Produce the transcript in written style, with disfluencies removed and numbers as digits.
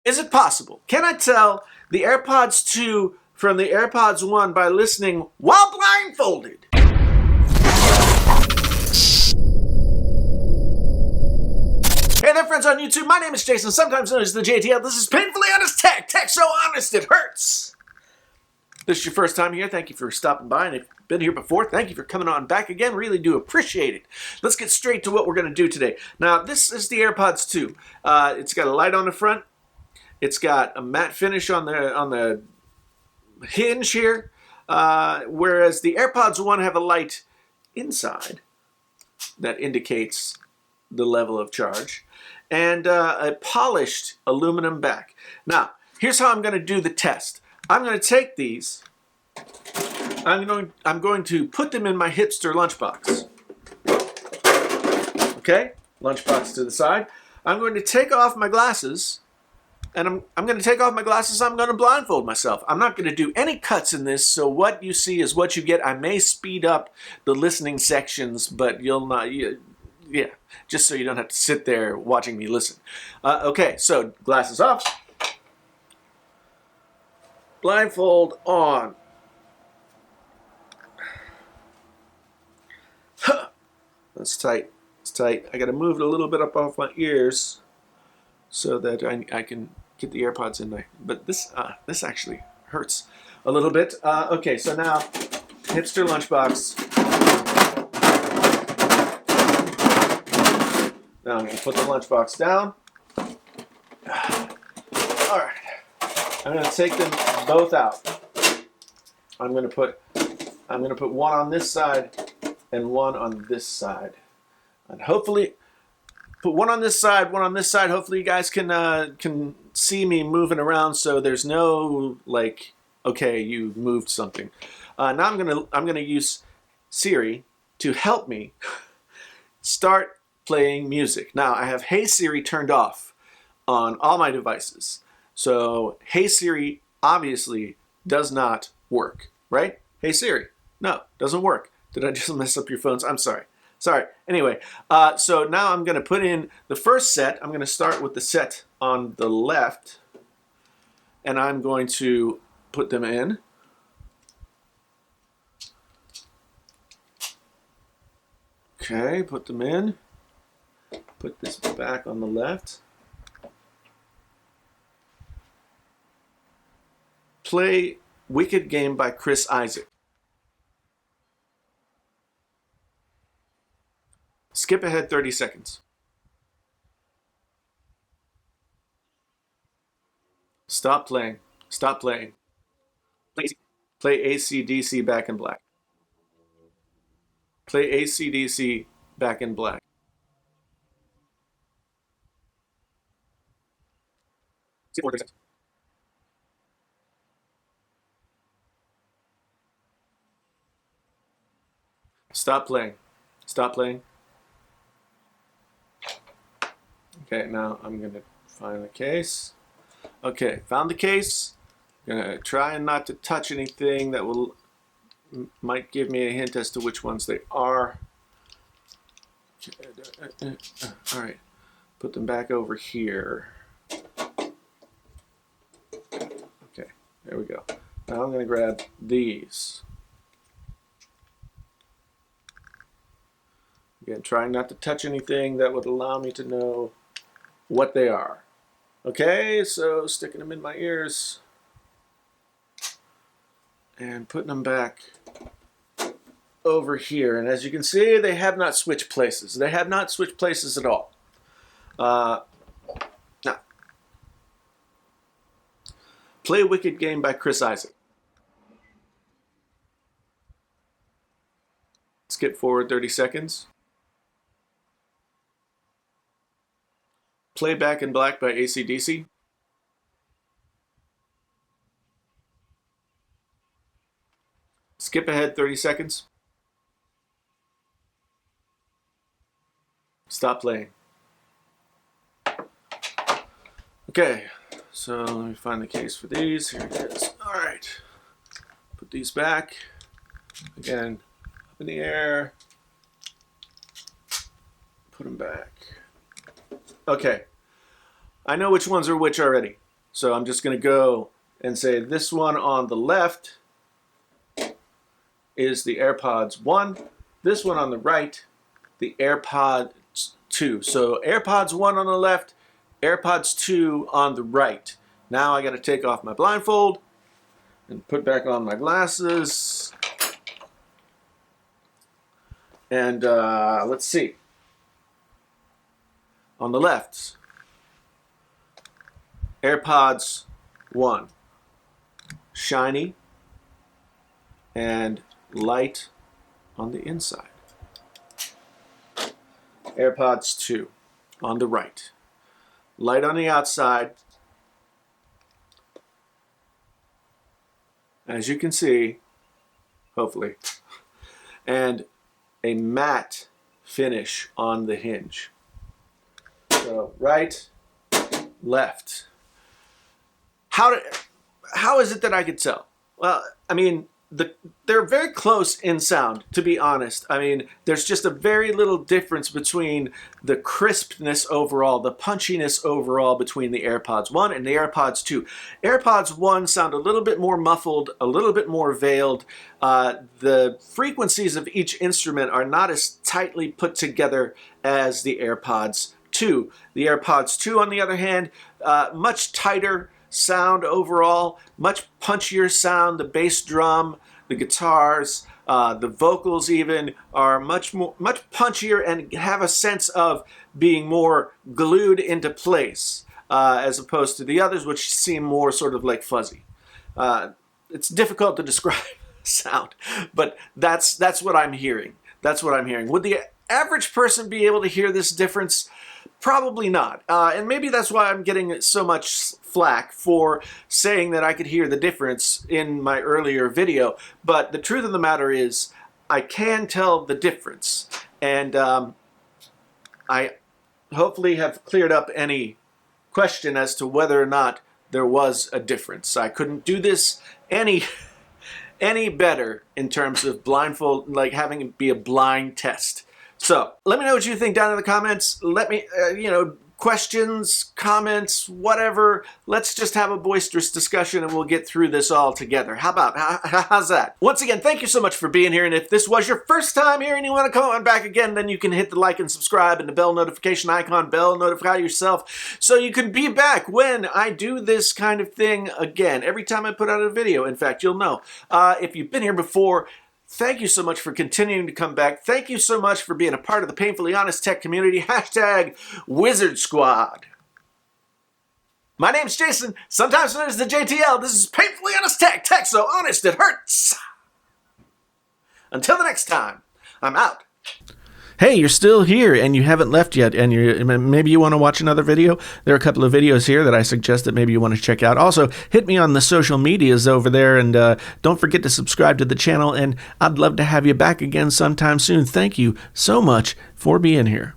Is it possible? Can I tell the AirPods 2 from the AirPods 1 by listening while blindfolded? Hey there, friends on YouTube. My name is Jason, sometimes known as the JTL. This is Painfully Honest Tech. Tech so honest it hurts. If this is your first time here, thank you for stopping by. And if you've been here before, thank you for coming on back again. Really do appreciate it. Let's get straight to what we're going to do today. Now, this is the AirPods 2. It's got a light on the front. It's got a matte finish on the hinge here, whereas the AirPods 1 have a light inside that indicates the level of charge, and a polished aluminum back. Now, here's how I'm going to do the test. I'm going to take these. I'm going to put them in my hipster lunchbox. Okay, lunchbox to the side. I'm going to take off my glasses. And I'm going to take off my glasses. I'm going to blindfold myself. I'm not going to do any cuts in this, so what you see is what you get. I may speed up the listening sections, but you'll not, yeah, just so you don't have to sit there watching me listen. Okay, so glasses off. Blindfold on. That's tight. It's tight. I got to move it a little bit up off my ears so that I can get the AirPods in there. But this actually hurts a little bit. Okay, so now, hipster lunchbox. Now I'm going to put the lunchbox down. All right. I'm going to take them both out. I'm going to put one on this side and one on this side. And hopefully put one on this side, one on this side. Hopefully you guys can see me moving around, so there's no like, okay, you moved something. Now I'm gonna use Siri to help me start playing music. Now I have Hey Siri turned off on all my devices, so Hey Siri obviously does not work, right? Hey Siri, no, doesn't work. Did I just mess up your phones? I'm sorry. Sorry. Anyway, so now I'm going to put in the first set. I'm going to start with the set on the left, and I'm going to put them in. Okay, put them in. Put this back on the left. Play Wicked Game by Chris Isaak. Skip ahead 30 seconds. Stop playing. Stop playing. Play AC/DC Back in Black. Play AC/DC Back in Black. Skip 30 seconds. Stop playing. Stop playing. Okay, now I'm going to find the case. Okay, found the case. I'm going to try not to touch anything that might give me a hint as to which ones they are. All right, put them back over here. Okay, there we go. Now I'm going to grab these. Again, trying not to touch anything that would allow me to know what they are. Okay, so sticking them in my ears and putting them back over here. And as you can see, they have not switched places. They have not switched places at all. Now, Play Wicked Game by Chris Isaak. Skip forward 30 seconds. Play Back in Black by AC/DC. Skip ahead 30 seconds. Stop playing. Okay, so let me find the case for these. Here it is. All right. Put these back. Again, up in the air. Put them back. Okay. I know which ones are which already. So I'm just going to go and say this one on the left is the AirPods 1. This one on the right, the AirPods 2. So AirPods 1 on the left, AirPods 2 on the right. Now I got to take off my blindfold and put back on my glasses. And let's see. On the left, AirPods 1, shiny and light on the inside. AirPods 2 on the right, light on the outside. As you can see, hopefully, and a matte finish on the hinge. So right, left. How is it that I could tell? Well, I mean, they're very close in sound, to be honest. I mean, there's just a very little difference between the crispness overall, the punchiness overall between the AirPods 1 and the AirPods 2. AirPods 1 sound a little bit more muffled, a little bit more veiled. The frequencies of each instrument are not as tightly put together as the AirPods 2. The AirPods 2, on the other hand, much tighter sound overall, much punchier sound. The bass drum, the guitars, the vocals even are much punchier and have a sense of being more glued into place as opposed to the others, which seem more sort of like fuzzy. It's difficult to describe sound, but that's what I'm hearing. That's what I'm hearing. Would the average person be able to hear this difference? Probably not. And maybe that's why I'm getting so much flack for saying that I could hear the difference in my earlier video. But the truth of the matter is, I can tell the difference. And I hopefully have cleared up any question as to whether or not there was a difference. I couldn't do this any better in terms of blindfold, like having it be a blind test. So let me know what you think down in the comments. Let me, questions, comments, whatever. Let's just have a boisterous discussion and we'll get through this all together. How's that? Once again, thank you so much for being here. And if this was your first time here and you want to come on back again, then you can hit the like and subscribe and the bell notification icon, bell notify yourself so you can be back when I do this kind of thing again. Every time I put out a video, in fact, you'll know. If you've been here before, thank you so much for continuing to come back. Thank you so much for being a part of the Painfully Honest Tech community. Hashtag Wizard Squad. My name's Jason, sometimes known as the JTL. This is Painfully Honest Tech. Tech so honest it hurts. Until the next time, I'm out. Hey, you're still here and you haven't left yet, and maybe you want to watch another video. There are a couple of videos here that I suggest that maybe you want to check out. Also, hit me on the social medias over there, and don't forget to subscribe to the channel, and I'd love to have you back again sometime soon. Thank you so much for being here.